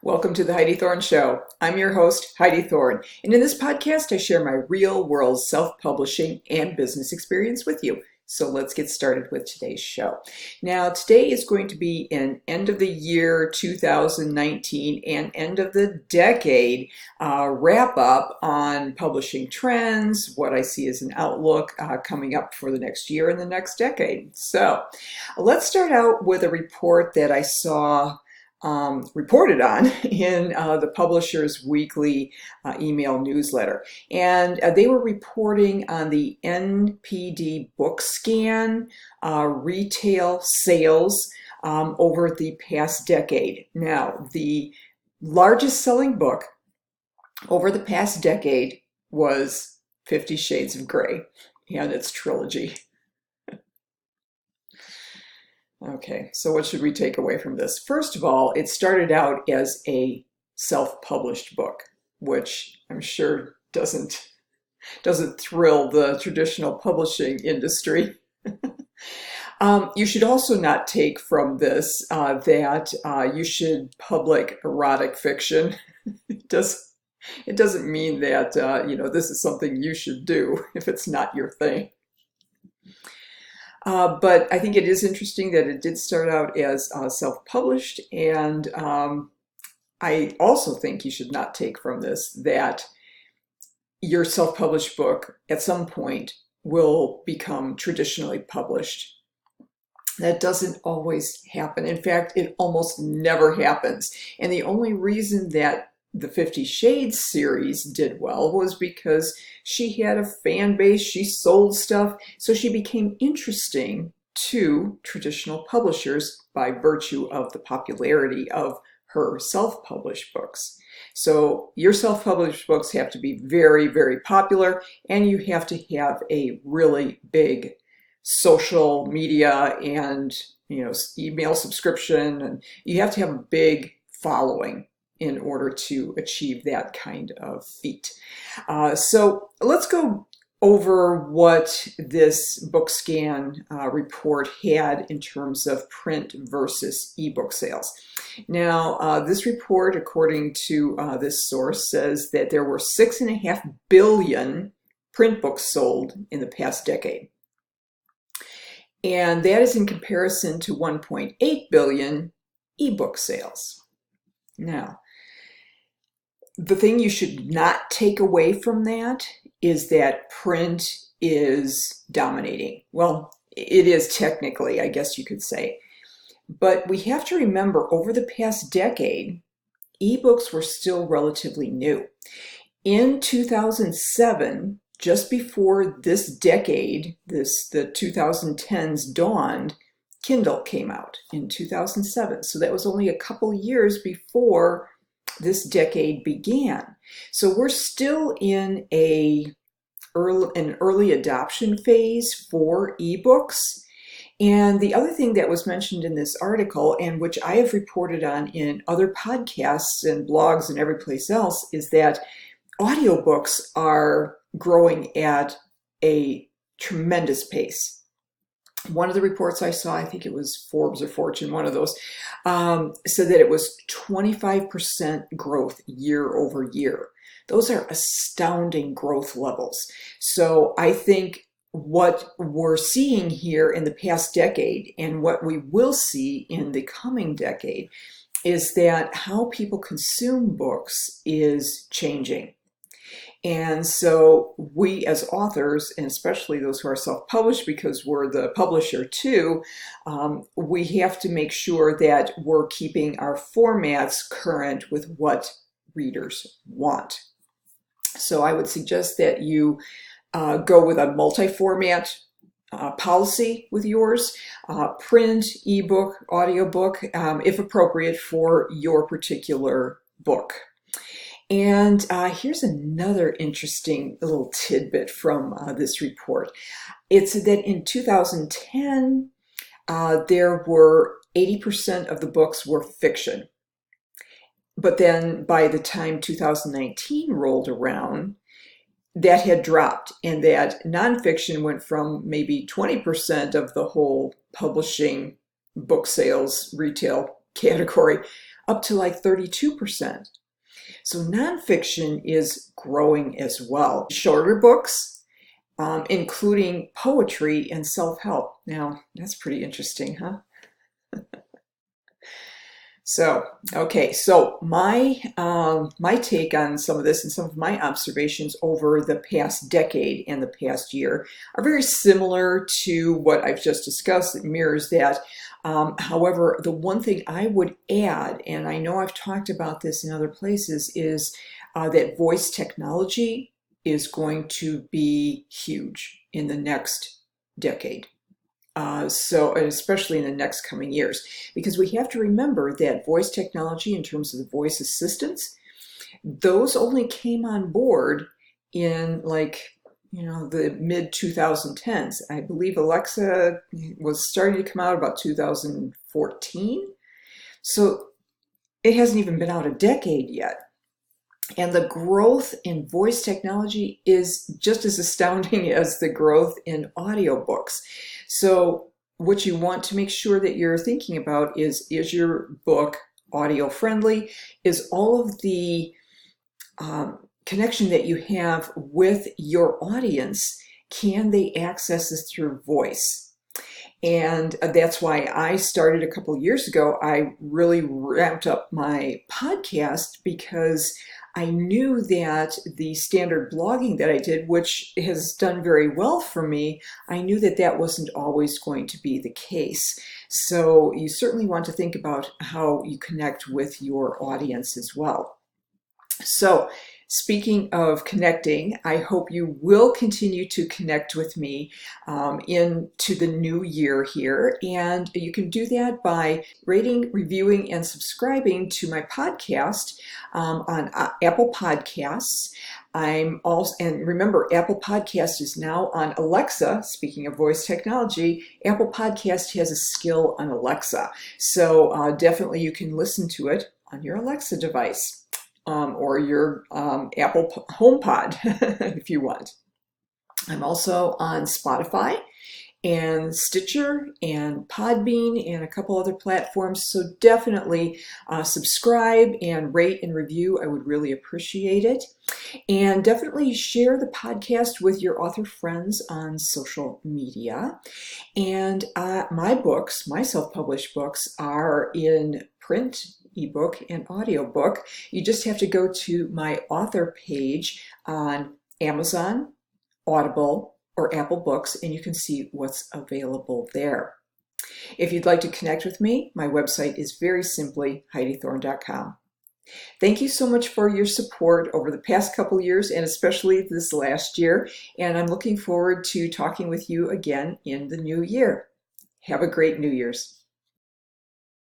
Welcome to the Heidi Thorne Show. I'm your host, Heidi Thorne, and in this podcast, I share my real-world self-publishing and business experience with you. So let's get started with today's show. Now, today is going to be an end of the year 2019 and end of the decade wrap up on publishing trends, what I see as an outlook coming up for the next year and the next decade. So let's start out with a report that I saw reported on in the publisher's weekly email newsletter. And they were reporting on the NPD book scan retail sales over the past decade. Now, the largest selling book over the past decade was 50 Shades of Grey and its trilogy. Okay, so what should we take away from this? First of all, it started out as a self-published book, which I'm sure doesn't thrill the traditional publishing industry. You should also not take from this that you should publish erotic fiction. It doesn't mean that this is something you should do if it's not your thing. But I think it is interesting that it did start out as self-published, and I also think you should not take from this that your self-published book at some point will become traditionally published. That doesn't always happen. In fact, it almost never happens. And the only reason that the 50 Shades series did well was because she had a fan base, she sold stuff, so she became interesting to traditional publishers by virtue of the popularity of her self-published books. So your self-published books have to be very, very popular, and you have to have a really big social media and email subscription, and you have to have a big following in order to achieve that kind of feat. So let's go over what this book scan report had in terms of print versus ebook sales. Now, this report, according to this source, says that there were 6.5 billion print books sold in the past decade. And that is in comparison to 1.8 billion ebook sales. Now, the thing you should not take away from that is that print is dominating. Well, it is technically, I guess you could say. But we have to remember, over the past decade, ebooks were still relatively new. In 2007, just before this decade, the 2010s dawned, Kindle came out in 2007. So that was only a couple years before this decade began. So we're still in an early adoption phase for ebooks. And the other thing that was mentioned in this article, and which I have reported on in other podcasts and blogs and every place else, is that audiobooks are growing at a tremendous pace. One of the reports I saw, I think it was Forbes or Fortune, one of those, said that it was 25% growth year over year. Those are astounding growth levels. So I think what we're seeing here in the past decade and what we will see in the coming decade is that how people consume books is changing. And so we as authors, and especially those who are self-published, because we're the publisher too, we have to make sure that we're keeping our formats current with what readers want. So I would suggest that you go with a multi-format policy with yours, print, ebook, audiobook, if appropriate for your particular book. And here's another interesting little tidbit from this report. It said that in 2010, there were 80% of the books were fiction. But then by the time 2019 rolled around, that had dropped, and that nonfiction went from maybe 20% of the whole publishing book sales retail category up to like 32%. So nonfiction is growing as well. Shorter books, including poetry and self-help. Now, that's pretty interesting, huh? So, okay, so my take on some of this and some of my observations over the past decade and the past year are very similar to what I've just discussed. It mirrors that. However, the one thing I would add, and I know I've talked about this in other places, is that voice technology is going to be huge in the next decade. So, and especially in the next coming years, because we have to remember that voice technology, in terms of the voice assistants, those only came on board in the mid 2010s. I believe Alexa was starting to come out about 2014. So it hasn't even been out a decade yet. And the growth in voice technology is just as astounding as the growth in audiobooks. So what you want to make sure that you're thinking about is your book audio friendly? Is all of the connection that you have with your audience, can they access this through voice? And that's why I started a couple years ago. I really ramped up my podcast because I knew that the standard blogging that I did, which has done very well for me, I knew that that wasn't always going to be the case. So you certainly want to think about how you connect with your audience as well. So speaking of connecting, I hope you will continue to connect with me into the new year here. And you can do that by rating, reviewing, and subscribing to my podcast on Apple Podcasts. I'm also, and remember, Apple Podcast is now on Alexa. Speaking of voice technology, Apple Podcast has a skill on Alexa. So definitely you can listen to it on your Alexa device. Or your Apple HomePod if you want. I'm also on Spotify and Stitcher and Podbean and a couple other platforms. So definitely subscribe and rate and review. I would really appreciate it. And definitely share the podcast with your author friends on social media. And my books, my self-published books, are in print, ebook, and audiobook. You just have to go to my author page on Amazon, Audible, or Apple Books, and you can see what's available there. If you'd like to connect with me, my website is very simply HeidiThorne.com. Thank you so much for your support over the past couple years and especially this last year, and I'm looking forward to talking with you again in the new year. Have a great New Year's.